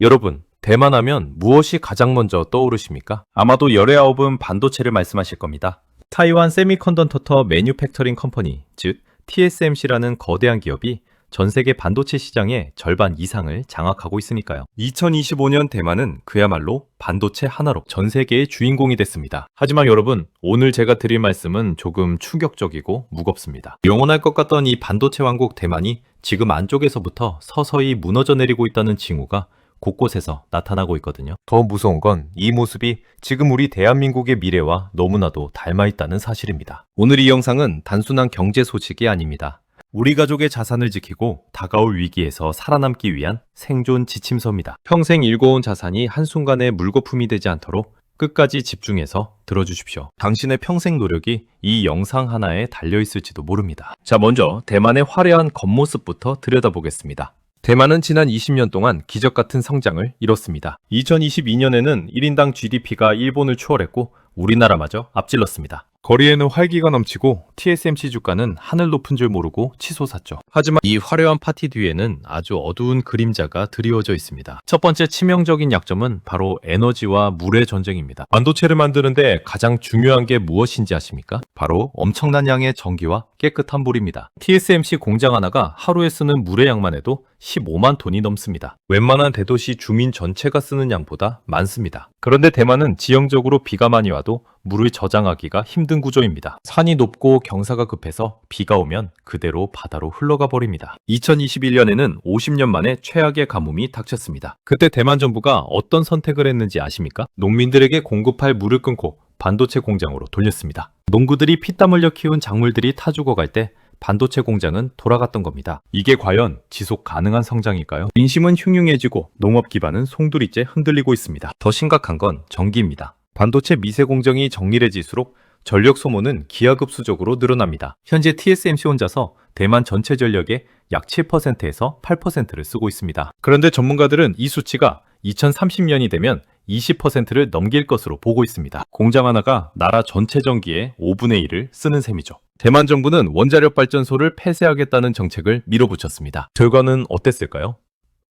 여러분, 대만 하면 무엇이 가장 먼저 떠오르십니까? 아마도 열의 아홉은 반도체를 말씀하실 겁니다. 타이완 세미컨덕터 매뉴팩처링 컴퍼니, 즉 TSMC라는 거대한 기업이 전 세계 반도체 시장의 절반 이상을 장악하고 있으니까요. 2025년 대만은 그야말로 반도체 하나로 전 세계의 주인공이 됐습니다. 하지만 여러분, 오늘 제가 드릴 말씀은 조금 충격적이고 무겁습니다. 영원할 것 같던 이 반도체 왕국 대만이 지금 안쪽에서부터 서서히 무너져 내리고 있다는 징후가 곳곳에서 나타나고 있거든요. 더 무서운 건 이 모습이 지금 우리 대한민국의 미래와 너무나도 닮아 있다는 사실입니다. 오늘 이 영상은 단순한 경제 소식이 아닙니다. 우리 가족의 자산을 지키고 다가올 위기에서 살아남기 위한 생존 지침서입니다. 평생 일궈온 자산이 한순간에 물거품이 되지 않도록 끝까지 집중해서 들어주십시오. 당신의 평생 노력이 이 영상 하나에 달려있을지도 모릅니다. 자, 먼저 대만의 화려한 겉모습부터 들여다보겠습니다. 대만은 지난 20년 동안 기적 같은 성장을 이뤘습니다. 2022년에는 1인당 GDP가 일본을 추월했고 우리나라마저 앞질렀습니다. 거리에는 활기가 넘치고 TSMC 주가는 하늘 높은 줄 모르고 치솟았죠. 하지만 이 화려한 파티 뒤에는 아주 어두운 그림자가 드리워져 있습니다. 첫 번째 치명적인 약점은 바로 에너지와 물의 전쟁입니다. 반도체를 만드는데 가장 중요한 게 무엇인지 아십니까? 바로 엄청난 양의 전기와 깨끗한 물입니다. TSMC 공장 하나가 하루에 쓰는 물의 양만 해도 15만 톤이 넘습니다. 웬만한 대도시 주민 전체가 쓰는 양보다 많습니다. 그런데 대만은 지형적으로 비가 많이 와도 물을 저장하기가 힘든 구조입니다. 산이 높고 경사가 급해서 비가 오면 그대로 바다로 흘러가 버립니다. 2021년에는 50년 만에 최악의 가뭄이 닥쳤습니다. 그때 대만 정부가 어떤 선택을 했는지 아십니까? 농민들에게 공급할 물을 끊고 반도체 공장으로 돌렸습니다. 농구들이 피땀 흘려 키운 작물들이 타 죽어갈 때 반도체 공장은 돌아갔던 겁니다. 이게 과연 지속 가능한 성장일까요? 민심은 흉흉해지고 농업 기반은 송두리째 흔들리고 있습니다. 더 심각한 건 전기입니다. 반도체 미세 공정이 정밀해질수록 전력 소모는 기하급수적으로 늘어납니다. 현재 TSMC 혼자서 대만 전체 전력의 약 7%에서 8%를 쓰고 있습니다. 그런데 전문가들은 이 수치가 2030년이 되면 20%를 넘길 것으로 보고 있습니다. 공장 하나가 나라 전체 전기의 5분의 1을 쓰는 셈이죠. 대만 정부는 원자력 발전소를 폐쇄하겠다는 정책을 밀어붙였습니다. 결과는 어땠을까요?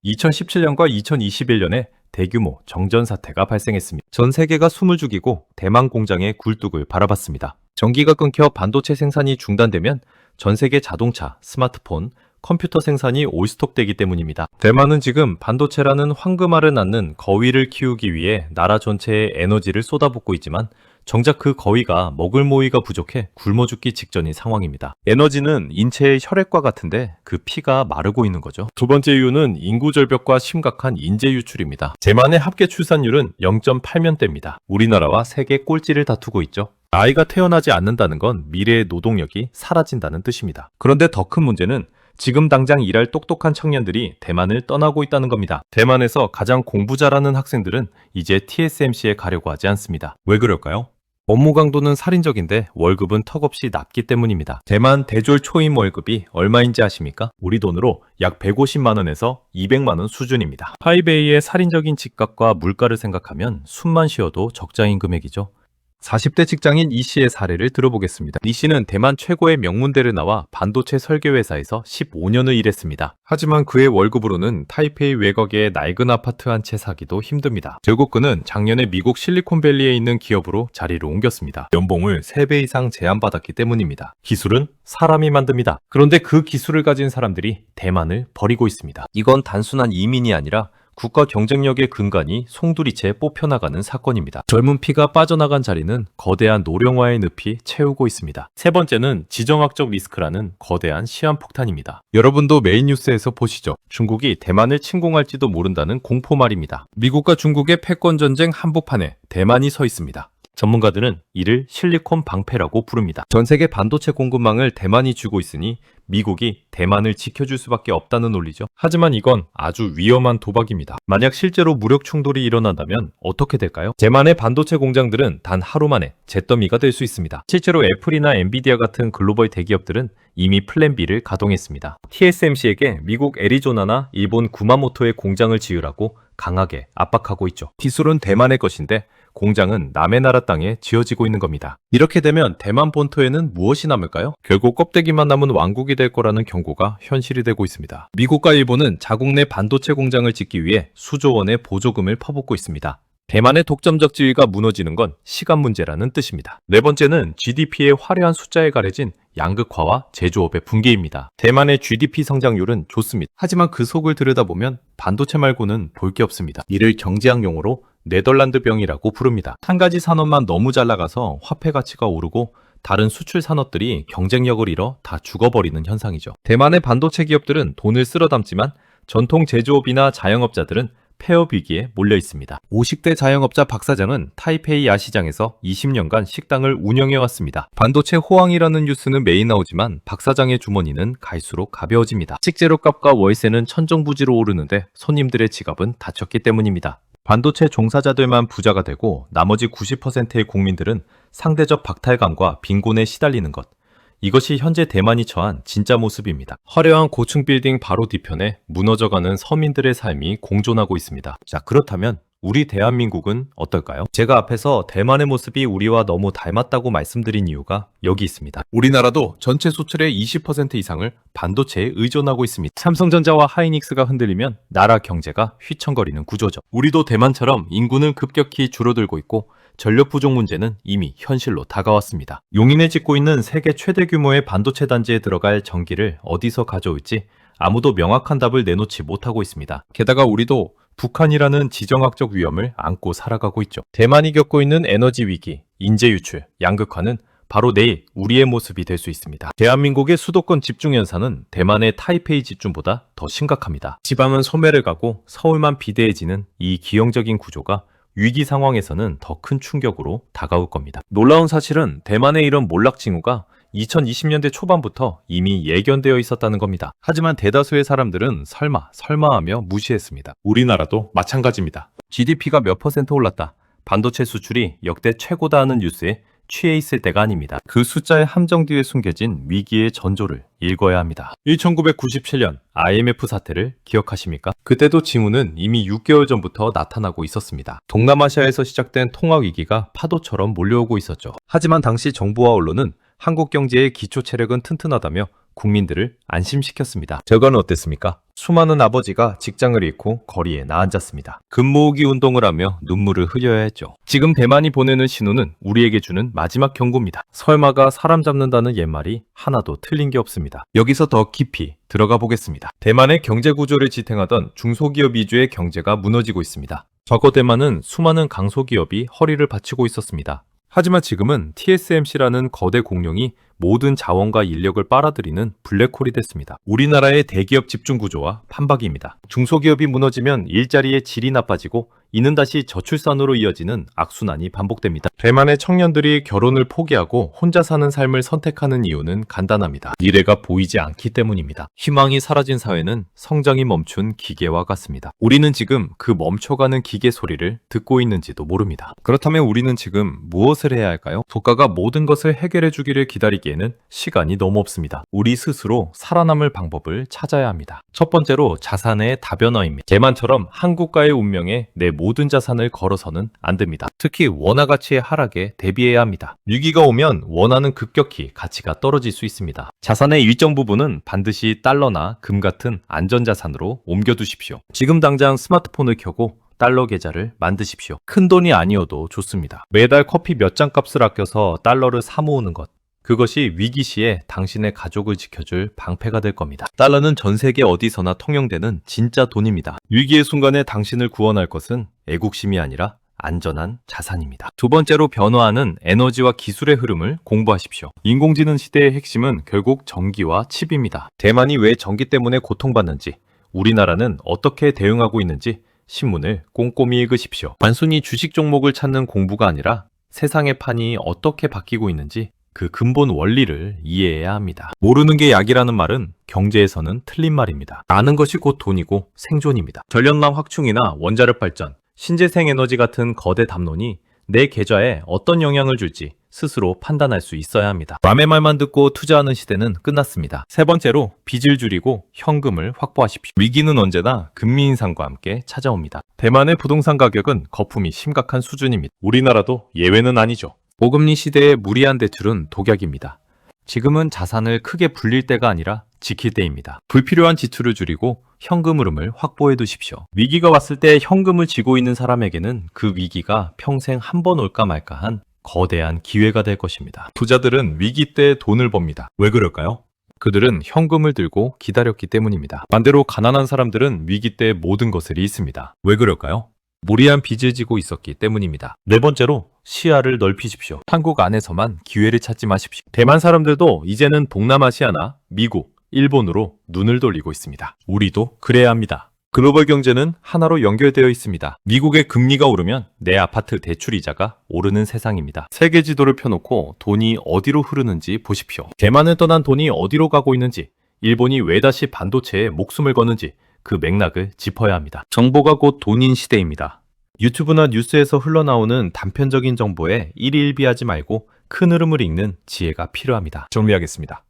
2017년과 2021년에 대규모 정전 사태가 발생했습니다. 전 세계가 숨을 죽이고 대만 공장의 굴뚝을 바라봤습니다. 전기가 끊겨 반도체 생산이 중단되면 전 세계 자동차, 스마트폰, 컴퓨터 생산이 올스톱되기 때문입니다. 대만은 지금 반도체라는 황금알을 낳는 거위를 키우기 위해 나라 전체에 에너지를 쏟아붓고 있지만 정작 그 거위가 먹을 모이가 부족해 굶어 죽기 직전인 상황입니다. 에너지는 인체의 혈액과 같은데 그 피가 마르고 있는 거죠. 두 번째 이유는 인구 절벽과 심각한 인재 유출입니다. 대만의 합계 출산율은 0.8명대입니다. 우리나라와 세계 꼴찌를 다투고 있죠. 아이가 태어나지 않는다는 건 미래의 노동력이 사라진다는 뜻입니다. 그런데 더 큰 문제는 지금 당장 일할 똑똑한 청년들이 대만을 떠나고 있다는 겁니다. 대만에서 가장 공부 잘하는 학생들은 이제 TSMC에 가려고 하지 않습니다. 왜 그럴까요? 업무 강도는 살인적인데 월급은 턱없이 낮기 때문입니다. 대만 대졸 초임 월급이 얼마인지 아십니까? 우리 돈으로 약 150만 원에서 200만 원 수준입니다. 파이베이의 살인적인 집값과 물가를 생각하면 숨만 쉬어도 적자인 금액이죠. 40대 직장인 이 씨의 사례를 들어보겠습니다. 이 씨는 대만 최고의 명문대를 나와 반도체 설계회사에서 15년을 일했습니다. 하지만 그의 월급으로는 타이페이 외곽의 낡은 아파트 한 채 사기도 힘듭니다. 결국 그는 작년에 미국 실리콘밸리에 있는 기업으로 자리를 옮겼습니다. 연봉을 3배 이상 제한받았기 때문입니다. 기술은 사람이 만듭니다. 그런데 그 기술을 가진 사람들이 대만을 버리고 있습니다. 이건 단순한 이민이 아니라 국가 경쟁력의 근간이 송두리째 뽑혀나가는 사건입니다. 젊은 피가 빠져나간 자리는 거대한 노령화의 늪이 채우고 있습니다. 세 번째는 지정학적 리스크라는 거대한 시한폭탄입니다. 여러분도 메인 뉴스에서 보시죠. 중국이 대만을 침공할지도 모른다는 공포말입니다. 미국과 중국의 패권전쟁 한복판에 대만이 서 있습니다. 전문가들은 이를 실리콘 방패라고 부릅니다. 전 세계 반도체 공급망을 대만이 쥐고 있으니 미국이 대만을 지켜줄 수밖에 없다는 논리죠. 하지만 이건 아주 위험한 도박입니다. 만약 실제로 무력 충돌이 일어난다면 어떻게 될까요? 대만의 반도체 공장들은 단 하루 만에 잿더미가 될 수 있습니다. 실제로 애플이나 엔비디아 같은 글로벌 대기업들은 이미 플랜 B를 가동했습니다. TSMC에게 미국 애리조나나 일본 구마모토에 공장을 지으라고 강하게 압박하고 있죠. 기술은 대만의 것인데 공장은 남의 나라 땅에 지어지고 있는 겁니다. 이렇게 되면 대만 본토에는 무엇이 남을까요? 결국 껍데기만 남은 왕국이 될 거라는 경고가 현실이 되고 있습니다. 미국과 일본은 자국 내 반도체 공장을 짓기 위해 수조 원의 보조금을 퍼붓고 있습니다. 대만의 독점적 지위가 무너지는 건 시간 문제라는 뜻입니다. 네 번째는 GDP의 화려한 숫자에 가려진 양극화와 제조업의 붕괴입니다. 대만의 GDP 성장률은 좋습니다. 하지만 그 속을 들여다보면 반도체 말고는 볼 게 없습니다. 이를 경제학 용어로 네덜란드 병이라고 부릅니다. 한 가지 산업만 너무 잘 나가서 화폐 가치가 오르고 다른 수출 산업들이 경쟁력을 잃어 다 죽어버리는 현상이죠. 대만의 반도체 기업들은 돈을 쓸어 담지만 전통 제조업이나 자영업자들은 폐업 위기에 몰려 있습니다. 50대 자영업자 박 사장은 타이페이 야시장에서 20년간 식당을 운영해 왔습니다. 반도체 호황이라는 뉴스는 매일 나오지만 박 사장의 주머니는 갈수록 가벼워집니다. 식재료값과 월세는 천정부지로 오르는데 손님들의 지갑은 닫혔기 때문입니다. 반도체 종사자들만 부자가 되고 나머지 90%의 국민들은 상대적 박탈감과 빈곤에 시달리는 것. 이것이 현재 대만이 처한 진짜 모습입니다. 화려한 고층 빌딩 바로 뒤편에 무너져가는 서민들의 삶이 공존하고 있습니다. 자, 그렇다면 우리 대한민국은 어떨까요? 제가 앞에서 대만의 모습이 우리와 너무 닮았다고 말씀드린 이유가 여기 있습니다. 우리나라도 전체 수출의 20% 이상을 반도체에 의존하고 있습니다. 삼성전자와 하이닉스가 흔들리면 나라 경제가 휘청거리는 구조죠. 우리도 대만처럼 인구는 급격히 줄어들고 있고 전력 부족 문제는 이미 현실로 다가왔습니다. 용인에 짓고 있는 세계 최대 규모의 반도체 단지에 들어갈 전기를 어디서 가져올지 아무도 명확한 답을 내놓지 못하고 있습니다. 게다가 우리도 북한이라는 지정학적 위험을 안고 살아가고 있죠. 대만이 겪고 있는 에너지 위기, 인재 유출, 양극화는 바로 내일 우리의 모습이 될 수 있습니다. 대한민국의 수도권 집중 현상은 대만의 타이페이 집중보다 더 심각합니다. 지방은 소멸을 가고 서울만 비대해지는 이 기형적인 구조가 위기 상황에서는 더 큰 충격으로 다가올 겁니다. 놀라운 사실은 대만의 이런 몰락 징후가 2020년대 초반부터 이미 예견되어 있었다는 겁니다. 하지만 대다수의 사람들은 설마 하며 무시했습니다. 우리나라도 마찬가지입니다. GDP가 몇 퍼센트 올랐다. 반도체 수출이 역대 최고다 하는 뉴스에 취해 있을 때가 아닙니다. 그 숫자의 함정 뒤에 숨겨진 위기의 전조를 읽어야 합니다. 1997년 IMF 사태를 기억하십니까? 그때도 징후는 이미 6개월 전부터 나타나고 있었습니다. 동남아시아에서 시작된 통화위기가 파도처럼 몰려오고 있었죠. 하지만 당시 정부와 언론은 한국 경제의 기초 체력은 튼튼하다며 국민들을 안심시켰습니다. 결과는 어땠습니까? 수많은 아버지가 직장을 잃고 거리에 나앉았습니다. 금 모으기 운동을 하며 눈물을 흘려야 했죠. 지금 대만이 보내는 신호는 우리에게 주는 마지막 경고입니다. 설마가 사람 잡는다는 옛말이 하나도 틀린 게 없습니다. 여기서 더 깊이 들어가 보겠습니다. 대만의 경제 구조를 지탱하던 중소기업 위주의 경제가 무너지고 있습니다. 과거 대만은 수많은 강소기업이 허리를 받치고 있었습니다. 하지만 지금은 TSMC라는 거대 공룡이 모든 자원과 인력을 빨아들이는 블랙홀이 됐습니다. 우리나라의 대기업 집중 구조와 판박이입니다. 중소기업이 무너지면 일자리의 질이 나빠지고 이는 다시 저출산으로 이어지는 악순환이 반복됩니다. 대만의 청년들이 결혼을 포기하고 혼자 사는 삶을 선택하는 이유는 간단합니다. 미래가 보이지 않기 때문입니다. 희망이 사라진 사회는 성장이 멈춘 기계와 같습니다. 우리는 지금 그 멈춰가는 기계 소리를 듣고 있는지도 모릅니다. 그렇다면 우리는 지금 무엇을 해야 할까요? 국가가 모든 것을 해결해 주기를 기다리기에는 시간이 너무 없습니다. 우리 스스로 살아남을 방법을 찾아야 합니다. 첫 번째로 자산의 다변화입니다. 대만처럼 한국가의 운명에 내 모든 자산을 걸어서는 안 됩니다. 특히 원화 가치의 하락에 대비해야 합니다. 위기가 오면 원화는 급격히 가치가 떨어질 수 있습니다. 자산의 일정 부분은 반드시 달러나 금 같은 안전자산으로 옮겨두십시오. 지금 당장 스마트폰을 켜고 달러 계좌를 만드십시오. 큰 돈이 아니어도 좋습니다. 매달 커피 몇 잔 값을 아껴서 달러를 사 모으는 것. 그것이 위기 시에 당신의 가족을 지켜줄 방패가 될 겁니다. 달러는 전 세계 어디서나 통용되는 진짜 돈입니다. 위기의 순간에 당신을 구원할 것은 애국심이 아니라 안전한 자산입니다. 두 번째로 변화하는 에너지와 기술의 흐름을 공부하십시오. 인공지능 시대의 핵심은 결국 전기와 칩입니다. 대만이 왜 전기 때문에 고통받는지, 우리나라는 어떻게 대응하고 있는지 신문을 꼼꼼히 읽으십시오. 단순히 주식 종목을 찾는 공부가 아니라 세상의 판이 어떻게 바뀌고 있는지 그 근본 원리를 이해해야 합니다. 모르는 게 약이라는 말은 경제에서는 틀린 말입니다. 아는 것이 곧 돈이고 생존입니다. 전력망 확충이나 원자력 발전, 신재생 에너지 같은 거대 담론이 내 계좌에 어떤 영향을 줄지 스스로 판단할 수 있어야 합니다. 남의 말만 듣고 투자하는 시대는 끝났습니다. 세 번째로, 빚을 줄이고 현금을 확보하십시오. 위기는 언제나 금리 인상과 함께 찾아옵니다. 대만의 부동산 가격은 거품이 심각한 수준입니다. 우리나라도 예외는 아니죠. 고금리 시대의 무리한 대출은 독약입니다. 지금은 자산을 크게 불릴 때가 아니라 지킬 때입니다. 불필요한 지출을 줄이고 현금 흐름을 확보해 두십시오. 위기가 왔을 때 현금을 쥐고 있는 사람에게는 그 위기가 평생 한 번 올까 말까한 거대한 기회가 될 것입니다. 부자들은 위기 때 돈을 법니다. 왜 그럴까요? 그들은 현금을 들고 기다렸기 때문입니다. 반대로 가난한 사람들은 위기 때 모든 것을 잃습니다. 왜 그럴까요? 무리한 빚을 지고 있었기 때문입니다. 네 번째로, 시야를 넓히십시오. 한국 안에서만 기회를 찾지 마십시오. 대만 사람들도 이제는 동남아시아나 미국, 일본으로 눈을 돌리고 있습니다. 우리도 그래야 합니다. 글로벌 경제는 하나로 연결되어 있습니다. 미국의 금리가 오르면 내 아파트 대출 이자가 오르는 세상입니다. 세계 지도를 펴놓고 돈이 어디로 흐르는지 보십시오. 대만을 떠난 돈이 어디로 가고 있는지, 일본이 왜 다시 반도체에 목숨을 거는지 그 맥락을 짚어야 합니다. 정보가 곧 돈인 시대입니다. 유튜브나 뉴스에서 흘러나오는 단편적인 정보에 일희일비하지 말고 큰 흐름을 읽는 지혜가 필요합니다. 정리하겠습니다.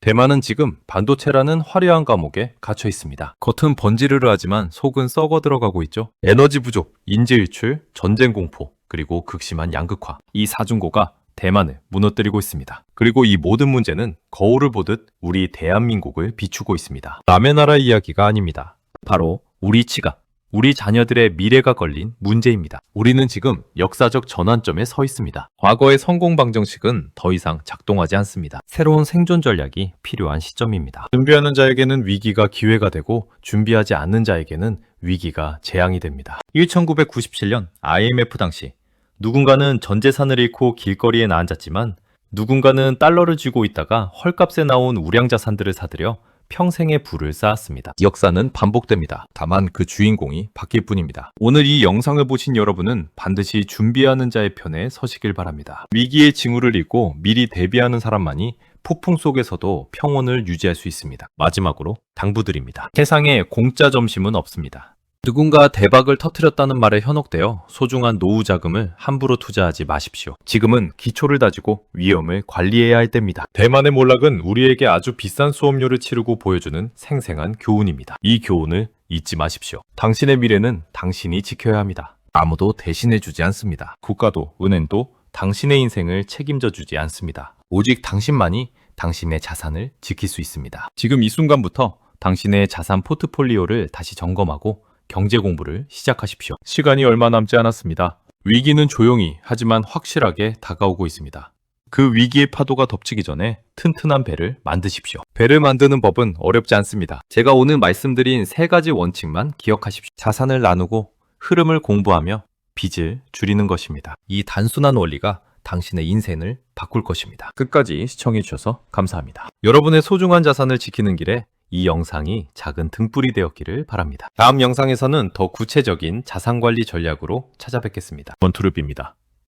대만은 지금 반도체라는 화려한 감옥에 갇혀 있습니다. 겉은 번지르르 하지만 속은 썩어 들어가고 있죠. 에너지 부족, 인재 유출, 전쟁 공포, 그리고 극심한 양극화. 이 사중고가 대만을 무너뜨리고 있습니다. 그리고 이 모든 문제는 거울을 보듯 우리 대한민국을 비추고 있습니다. 남의 나라 이야기가 아닙니다. 바로 우리 지갑, 우리 자녀들의 미래가 걸린 문제입니다. 우리는 지금 역사적 전환점에 서 있습니다. 과거의 성공 방정식은 더 이상 작동하지 않습니다. 새로운 생존 전략이 필요한 시점입니다. 준비하는 자에게는 위기가 기회가 되고 준비하지 않는 자에게는 위기가 재앙이 됩니다. 1997년 IMF 당시 누군가는 전 재산을 잃고 길거리에 나앉았지만 누군가는 달러를 쥐고 있다가 헐값에 나온 우량 자산들을 사들여 평생의 부를 쌓았습니다. 역사는 반복됩니다. 다만 그 주인공이 바뀔 뿐입니다. 오늘 이 영상을 보신 여러분은 반드시 준비하는 자의 편에 서시길 바랍니다. 위기의 징후를 읽고 미리 대비하는 사람만이 폭풍 속에서도 평온을 유지할 수 있습니다. 마지막으로 당부드립니다. 세상에 공짜 점심은 없습니다. 누군가 대박을 터뜨렸다는 말에 현혹되어 소중한 노후 자금을 함부로 투자하지 마십시오. 지금은 기초를 다지고 위험을 관리해야 할 때입니다. 대만의 몰락은 우리에게 아주 비싼 수업료를 치르고 보여주는 생생한 교훈입니다. 이 교훈을 잊지 마십시오. 당신의 미래는 당신이 지켜야 합니다. 아무도 대신해주지 않습니다. 국가도 은행도 당신의 인생을 책임져 주지 않습니다. 오직 당신만이 당신의 자산을 지킬 수 있습니다. 지금 이 순간부터 당신의 자산 포트폴리오를 다시 점검하고 경제 공부를 시작하십시오. 시간이 얼마 남지 않았습니다. 위기는 조용히 하지만 확실하게 다가오고 있습니다. 그 위기의 파도가 덮치기 전에 튼튼한 배를 만드십시오. 배를 만드는 법은 어렵지 않습니다. 제가 오늘 말씀드린 세 가지 원칙만 기억하십시오. 자산을 나누고 흐름을 공부하며 빚을 줄이는 것입니다. 이 단순한 원리가 당신의 인생을 바꿀 것입니다. 끝까지 시청해주셔서 감사합니다. 여러분의 소중한 자산을 지키는 길에 이 영상이 작은 등불이 되었기를 바랍니다. 다음 영상에서는 더 구체적인 자산관리 전략으로 찾아뵙겠습니다. 원투르비입니다.